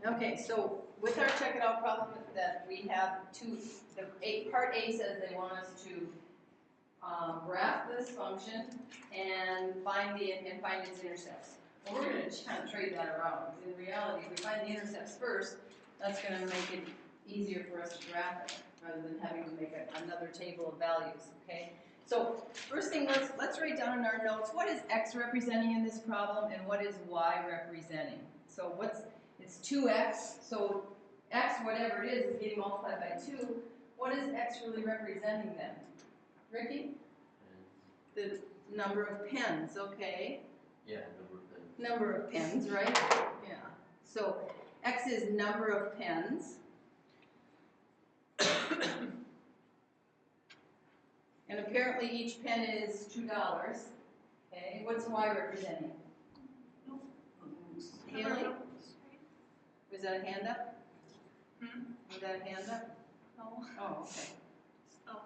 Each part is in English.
Okay, so with our check it out problem that we have part A says they want us to graph this function and find its intercepts. Well, we're going to kind of trade that around. In reality, if we find the intercepts first, that's going to make it easier for us to graph it rather than having to make another table of values. Okay. So first thing, let's write down in our notes what is x representing in this problem and what is y representing. So it's 2x. So x, whatever it is getting multiplied by 2. What is x really representing then? Ricky? The number of pens, okay. Yeah, number of pens. Number of pens, right? Yeah. So x is number of pens. And apparently each pen is $2. Okay, what's y representing? Haley? Was that a hand up? Was that a hand up? No. Oh, okay. Oh.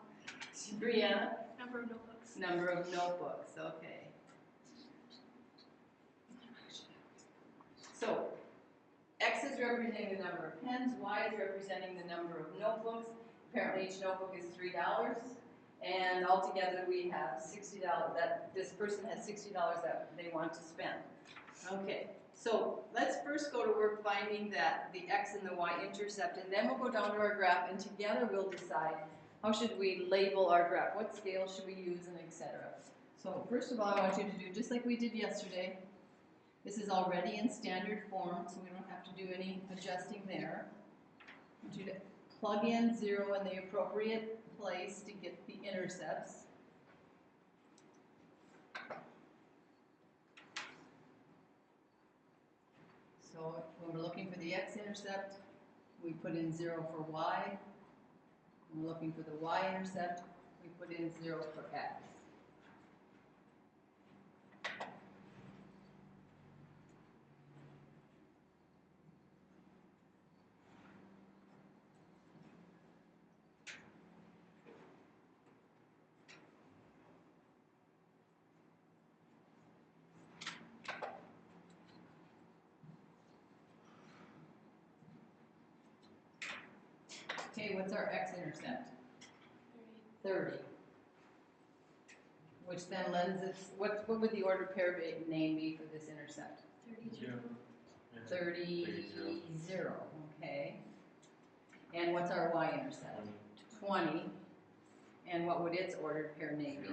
Brianna? Number of notebooks. Number of notebooks, okay. So, x is representing the number of pens, y is representing the number of notebooks. Apparently each notebook is $3. And altogether we have $60 that this person has $60 that they want to spend. Okay, so let's first go to work finding the x and the y intercept, and then we'll go down to our graph, and together we'll decide how should we label our graph, what scale should we use, and etc. So first of all, I want you to do just like we did yesterday. This is already in standard form, so we don't have to do any adjusting there. I want you to plug in 0 in the appropriate place to get the intercepts. So when we're looking for the x-intercept, we put in 0 for y. When we're looking for the y-intercept, we put in 0 for x. Okay, what's our x-intercept? 30. Which then lends its, what would the ordered pair name be for this intercept? 30, 0. Okay. And what's our y-intercept? 20. And what would its ordered pair name be?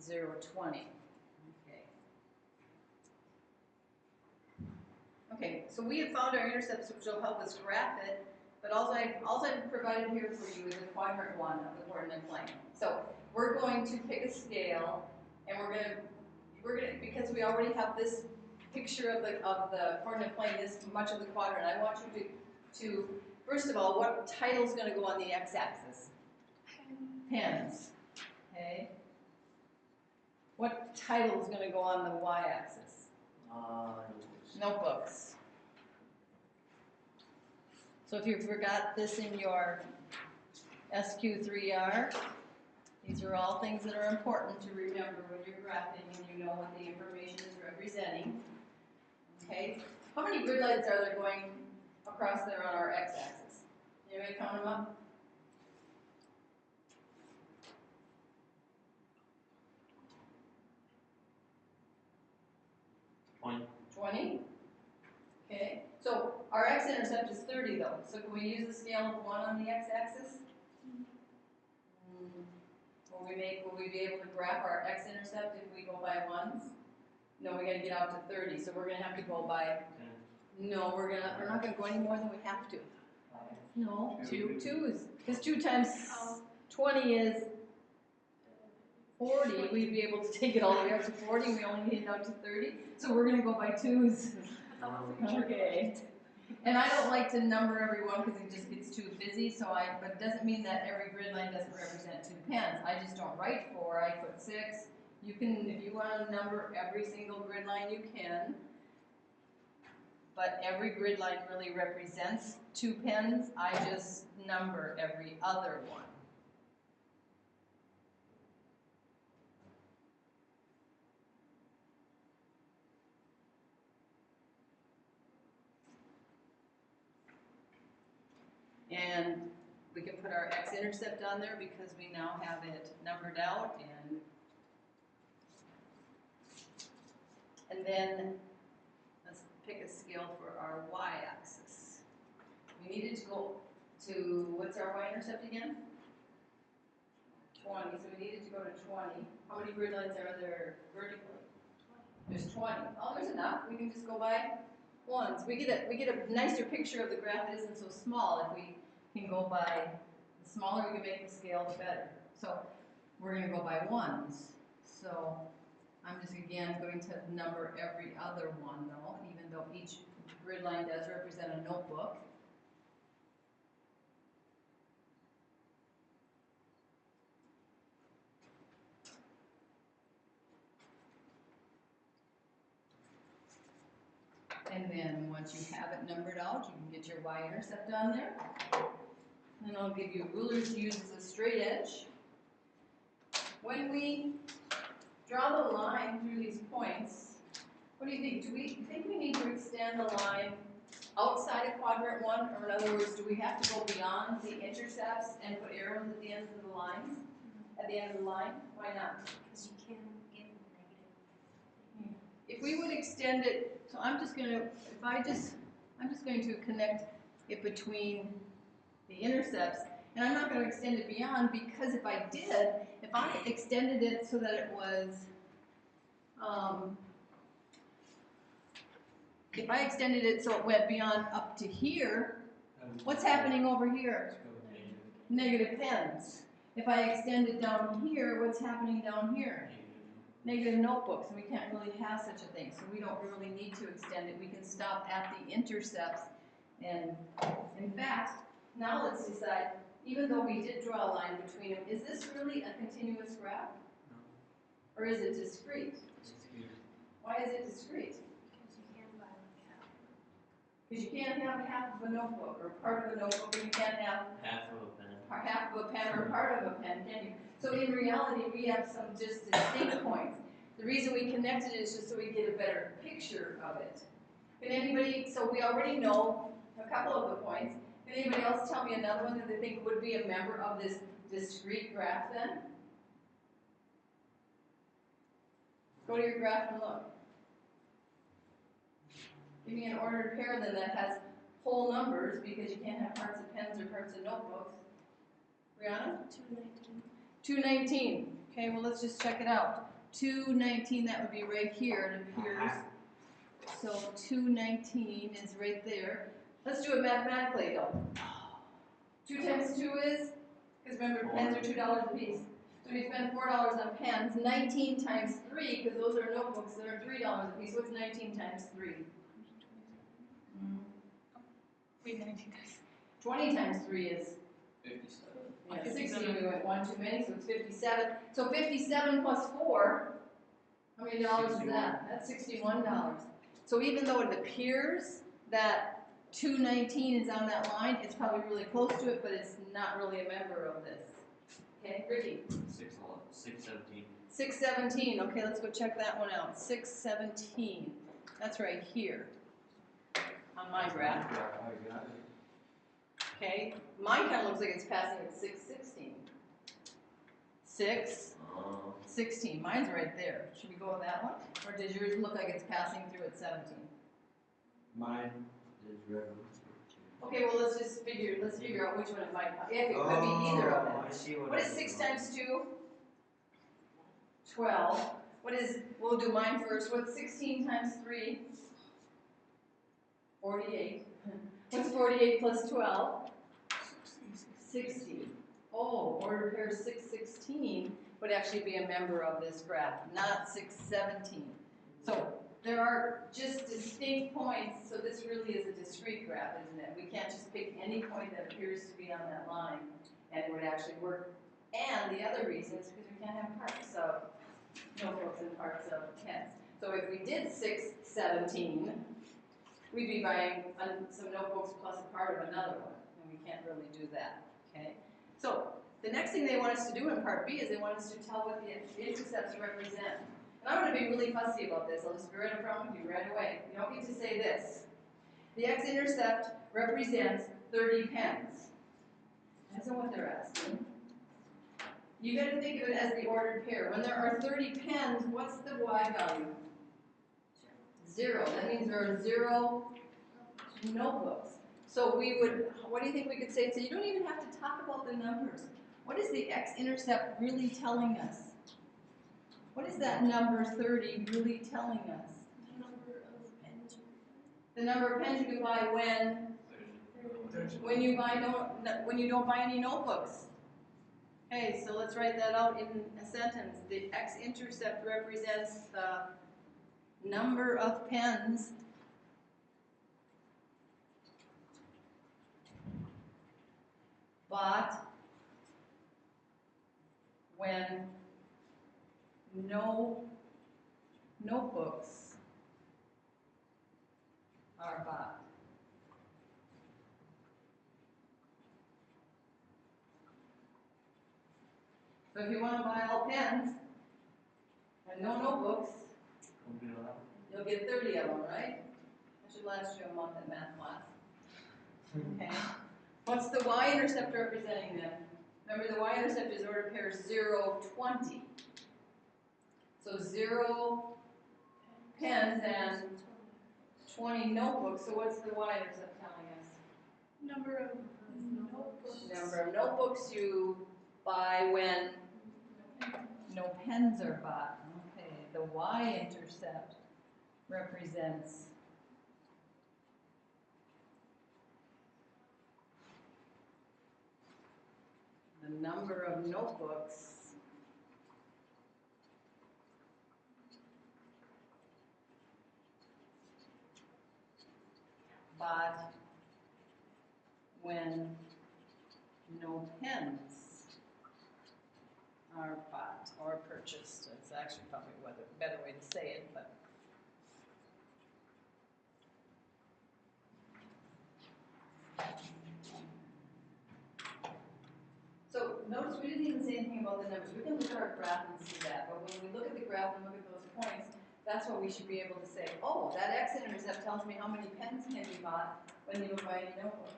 0, 20. Okay. Okay, so we have found our intercepts, which will help us graph it. But all I've provided here for you is a quadrant 1 of the coordinate plane. So we're going to pick a scale, and we're gonna because we already have this picture of the coordinate plane, this much of the quadrant. I want you to first of all, what title is going to go on the x-axis? Pens. Okay. What title is going to go on the y-axis? Notebooks. So if you forgot this in your SQ3R, these are all things that are important to remember when you're graphing and you know what the information is representing. Okay? How many grid lines are there going across there on our x-axis? Anybody count them up? 20? Okay. So our x-intercept is 30 though. So can we use a scale of 1 on the x-axis? Will we be able to graph our x-intercept if we go by ones? No, we got to get out to 30. So we're going to have to go by. No, we're not going to go any more than we have to. No, 2's. Because 2 times 20 is 40. We'd be able to take it all the way up to 40. We only need it out to 30. So we're going to go by 2's. Okay. And I don't like to number everyone because it just gets too busy. But it doesn't mean that every grid line doesn't represent 2 pens. I just don't write 4. I put 6. You can, if you want to number every single grid line, you can. But every grid line really represents 2 pens. I just number every other one. And we can put our x-intercept on there because we now have it numbered out, and then let's pick a scale for our y-axis. We needed to go to, what's our y-intercept again? 20, so we needed to go to 20. How many grid lines are there vertically? There's 20. Oh, there's enough. We can just go by ones. We get a nicer picture of the graph that isn't so small if we can go by, the smaller we can make the scale, the better. So we're going to go by ones. So I'm just again going to number every other one though, even though each grid line does represent a notebook. And then once you have it numbered out, you can get your y-intercept on there. And I'll give you rulers to use as a straight edge. When we draw the line through these points, what do you think? Do we think we need to extend the line outside of quadrant 1? Or in other words, do we have to go beyond the intercepts and put arrows at the ends of the lines? At the end of the line? Why not? Because you can get negative. If we would extend it, so I'm just going to connect it between the intercepts, and I'm not going to extend it beyond, because if I extended it so that it was, if I extended it so it went beyond up to here, what's happening over here? Negative pens. If I extend it down here, what's happening down here? Negative notebooks, and we can't really have such a thing, so we don't really need to extend it. We can stop at the intercepts, and in fact, now let's decide, even though we did draw a line between them, is this really a continuous graph? No. Or is it discrete? Why is it discrete? Because you can buy like half. Because you can't have half of a notebook, or part of a notebook, and you can't have Half of a pen. half of a pen or part of a pen, can you? So in reality, we have some just distinct points. The reason we connected it is just so we get a better picture of it. Can anybody, so we already know a couple of the points. Can anybody else tell me another one that they think would be a member of this discrete graph then? Go to your graph and look. Give me an ordered pair then that has whole numbers, because you can't have parts of pens or parts of notebooks. Brianna? 219. 219. Okay, well let's just check it out. 219, that would be right here, it appears. So 219 is right there. Let's do it mathematically though. 2 times 2 is? Because remember, pens are $2 a piece. So we spend $4 on pens. 19 times 3, because those are notebooks that are $3 a piece. What's 19 times 3? Wait, 19 times. 20 times 3 is? 57. Yeah, 60, we went one too many, so it's 57. So 57 plus 4, how many dollars is that? That's $61. So even though it appears that 219 is on that line, it's probably really close to it, but it's not really a member of this. Okay, Ricky? 617. 617, okay, let's go check that one out. 617, that's right here on my graph. Okay, mine kind of looks like it's passing at 616. 616, mine's right there. Should we go with that one? Or does yours look like it's passing through at 17? Mine is red. Okay, well let's figure out which one it might, if it could be either of them. I see what What is 6 times 2? 12. We'll do mine first. What's 16 times 3? 48. What's 48 plus 12? 60. Oh, order pair 616 would actually be a member of this graph, not 617. So there are just distinct points, so this really is a discrete graph, isn't it? We can't just pick any point that appears to be on that line and it would actually work. And the other reason is because we can't have parts of notebooks and parts of pens. So if we did 617, we'd be buying some notebooks plus a part of another one, and we can't really do that, okay? So the next thing they want us to do in part B is they want us to tell what the intercepts represent. And I'm going to be really fussy about this. I'll just be right in front with you right away. You don't get to say this. The x-intercept represents 30 pens. That's not what they're asking. You gotta think of it as the ordered pair. When there are 30 pens, what's the Y value? 0. That means there are 0 notebooks. So we would, what do you think we could say? So you don't even have to talk about the numbers. What is the x-intercept really telling us? What is that number 30 really telling us? The number of pens. The number of pens you can buy when you don't buy any notebooks. Okay, so let's write that out in a sentence. The x-intercept represents the number of pens bought when no notebooks are bought. So if you want to buy all pens and no notebooks, you'll get 30 of them, right? That should last you a month in math class. Okay. What's the y-intercept representing then? Remember, the y-intercept is ordered pair 0, 20. So 0 pens and 20 notebooks. So what's the y-intercept telling us? Number of notebooks. Number of notebooks you buy when no pens are bought. Okay, the y-intercept represents the number of notebooks bought when no pens are bought or purchased. It's actually probably a better way to say it, but so notice we didn't even say anything about the numbers. We can look at our graph and see that, but when we look at the graph and look at those points, that's what we should be able to say, oh, that x-intercept tells me how many pens can be bought when you don't buy any notebooks.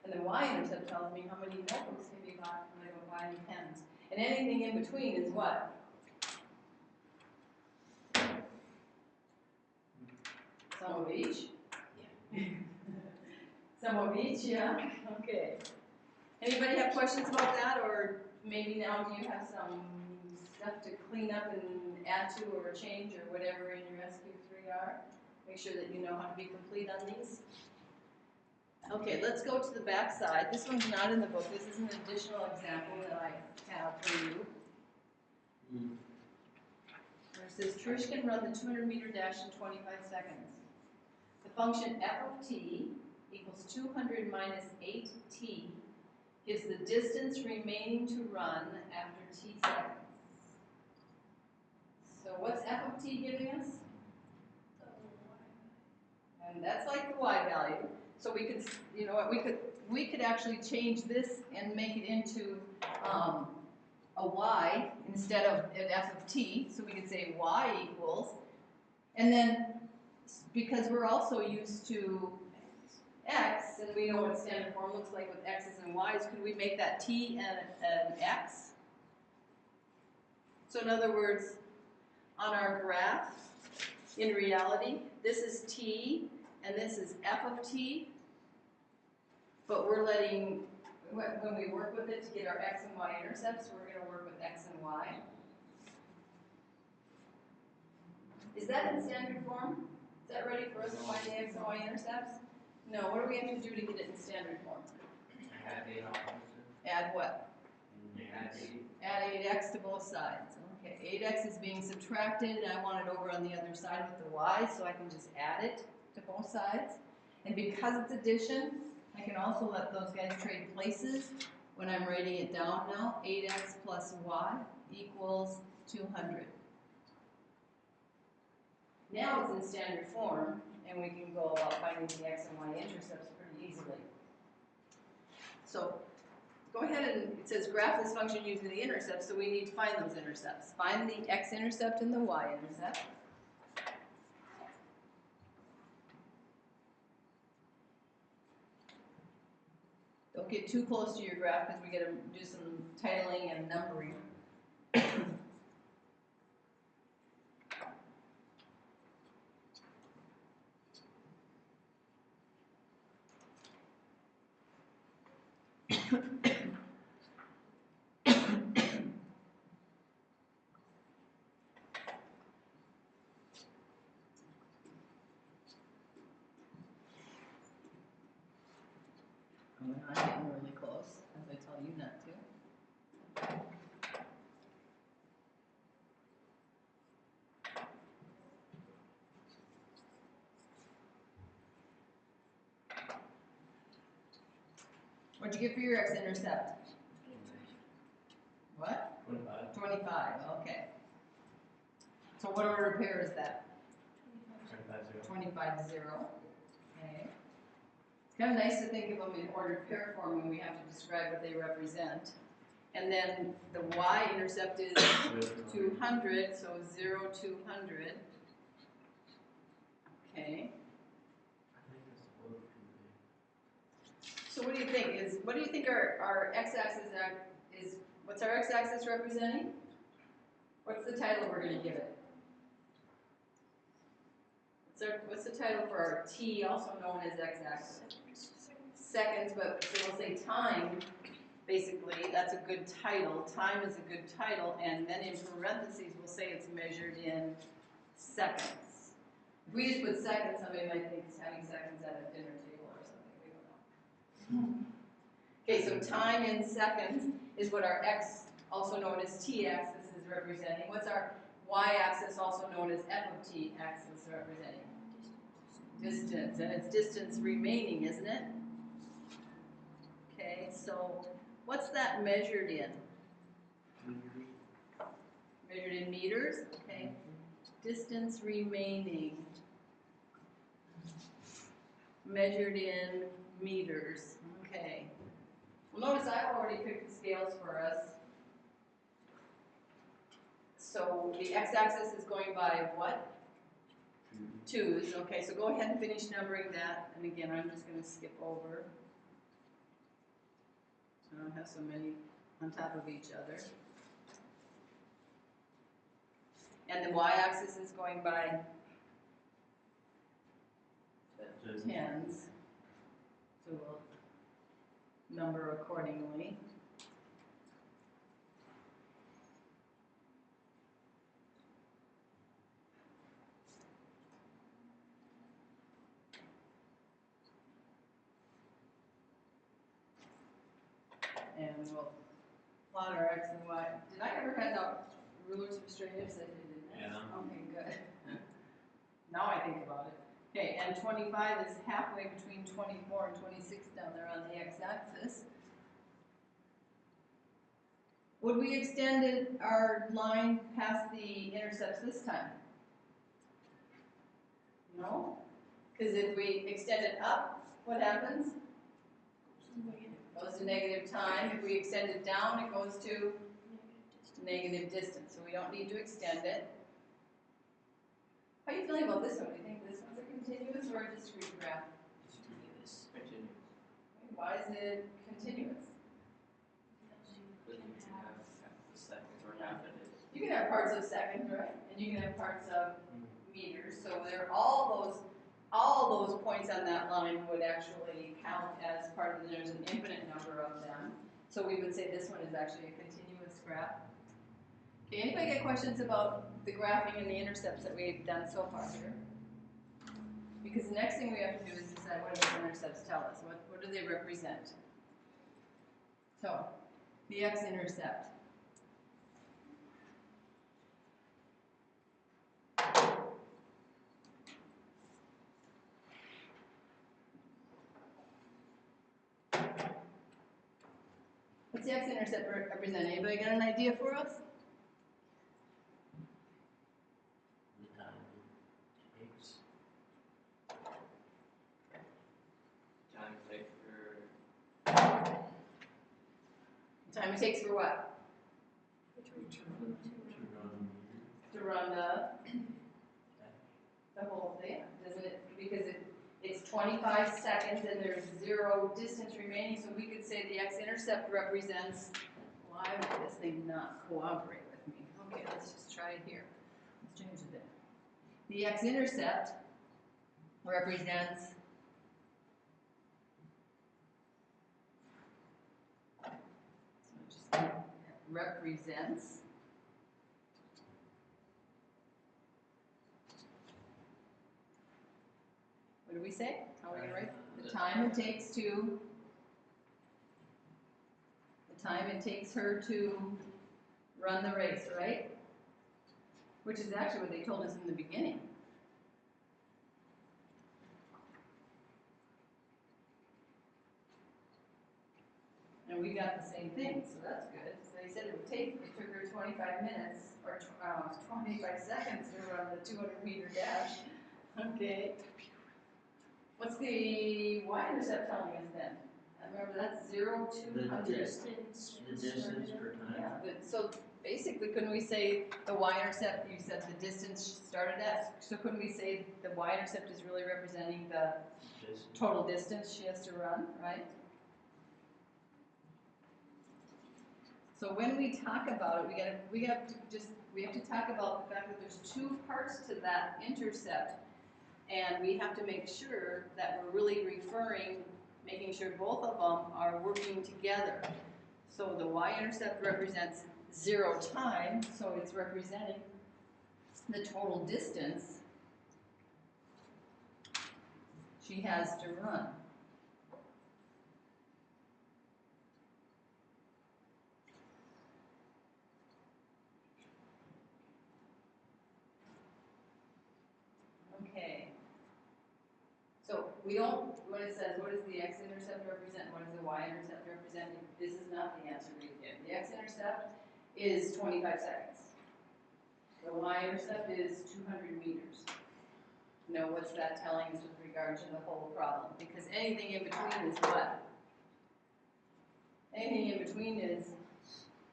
And the y-intercept tells me how many notebooks can be bought when I don't buy any pens. And anything in between is what? Some of each? Yeah. Some of each, yeah? Okay. Anybody have questions about that, or maybe now do you have some stuff to clean up and add to or change or whatever in your SQ3R? Make sure that you know how to be complete on these. Okay, let's go to the back side. This one's not in the book. This is an additional example that I have for you. Where it says Trish can run the 200-meter dash in 25 seconds. The function f of t equals 200 minus 8t gives the distance remaining to run after t seconds. So what's f of t giving us? And that's like the y value. So we could, you know what, we could actually change this and make it into a y instead of an f of t. So we could say y equals, and then because we're also used to x, and we know what standard form looks like with x's and y's, could we make that t and an x? So in other words, on our graph, in reality, this is t, and this is f of t, but we're letting, when we work with it to get our x and y intercepts, we're going to work with x and y. Is that in standard form? Is that ready for us to find the x and y intercepts? No, what do we have to do to get it in standard form? Add what? Add 8x to both sides. Okay, 8x is being subtracted, and I want it over on the other side with the y, so I can just add it to both sides. And because it's addition, I can also let those guys trade places when I'm writing it down now. 8x plus y equals 200. Now it's in standard form, and we can go about finding the x and y intercepts pretty easily. So go ahead and, it says graph this function using the intercepts, so we need to find those intercepts. Find the x-intercept and the y-intercept. don't get too close to your graph because we gotta do some titling and numbering. We're not getting really close, as I tell you not to. What'd you get for your x-intercept? What? 25. 25, okay. So what order of pair is that? 25, 0. 25, 0. Okay. It's kind of nice to think of them in ordered pair form when we have to describe what they represent. And then the y-intercept is 200, so 0, 200. Okay. So what do you think? What do you think our x-axis is? What's our x-axis representing? What's the title we're going to give it? What's the title for our t, also known as x-axis? Seconds, but so we'll say time. Basically, that's a good title. Time is a good title, and then in parentheses we'll say it's measured in seconds. If we just put seconds, somebody might think it's having seconds at a dinner table or something. We don't know. Okay, so time in seconds is what our x, also known as t-axis, is representing. What's our y-axis, also known as f of t-axis, representing? Distance, and it's distance remaining, isn't it? Okay, so what's that measured in? Measured in meters, okay. Distance remaining, measured in meters, okay. Well, notice I've already picked the scales for us. So the x-axis is going by what? 2's, okay, so go ahead and finish numbering that. And again, I'm just going to skip over. I don't have so many on top of each other. And the y-axis is going by tens. So we'll number accordingly. And we'll plot our x and y. Did I ever hand out rulers for straight? Yes, I did, didn't I? Yeah. Okay, good. Now I think about it. Okay, and 25 is halfway between 24 and 26 down there on the x-axis. Would we extend our line past the intercepts this time? No? Because if we extend it up, what happens? Goes to negative time. If we extend it down, it goes to negative distance. So we don't need to extend it. How are you feeling about this one? Do you think this one's a continuous or a discrete graph? Continuous. Continuous. Why is it continuous? But you can have half the seconds or half of it. You can have parts of seconds, right? And you can have parts of meters. So they're all those points on that line would actually count as part of there's an infinite number of them. So we would say this one is actually a continuous graph. Okay, anybody get questions about the graphing and the intercepts that we've done so far here? Because the next thing we have to do is decide what do those intercepts tell us? What do they represent? So, the x-intercept. What's the x-intercept represent? Anybody got an idea for us? The time it takes. Time it takes for. Time it takes for what? To run the whole thing, doesn't it? Because it's 25 seconds and there's 0 distance remaining, so we could say the x-intercept represents, why would this thing not cooperate with me? Okay, let's just try it here. Let's change it then. The x-intercept represents what do we say? How are we going to write? The time it takes her to run the race, right? Which is actually what they told us in the beginning. And we got the same thing, so that's good. So they said it took her 25 minutes, or 25 seconds to run the 200-meter dash. Okay. What's the y-intercept telling us then? Remember, that's 0 to 100. The distance per time. Yeah, so basically, couldn't we say the y-intercept, you said the distance started at, so couldn't we say the y-intercept is really representing the total distance she has to run, right? So when we talk about it, we have to talk about the fact that there's 2 parts to that intercept, and we have to make sure that we're really making sure both of them are working together. So the y-intercept represents 0 time, so it's representing the total distance she has to run. Okay. So we don't, when it says, what does the x-intercept represent, what does the y-intercept represent, this is not the answer we get. The x-intercept is 25 seconds. The y-intercept is 200 meters. Now, what's that telling us with regard to the whole problem? Because anything in between is what? Anything in between is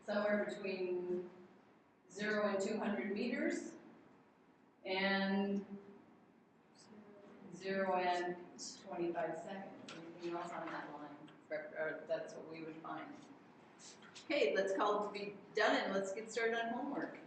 somewhere between 0 and 200 meters, and 0 and 25 seconds. Anything else on that line? Or that's what we would find. Okay, let's call it to be done and let's get started on homework.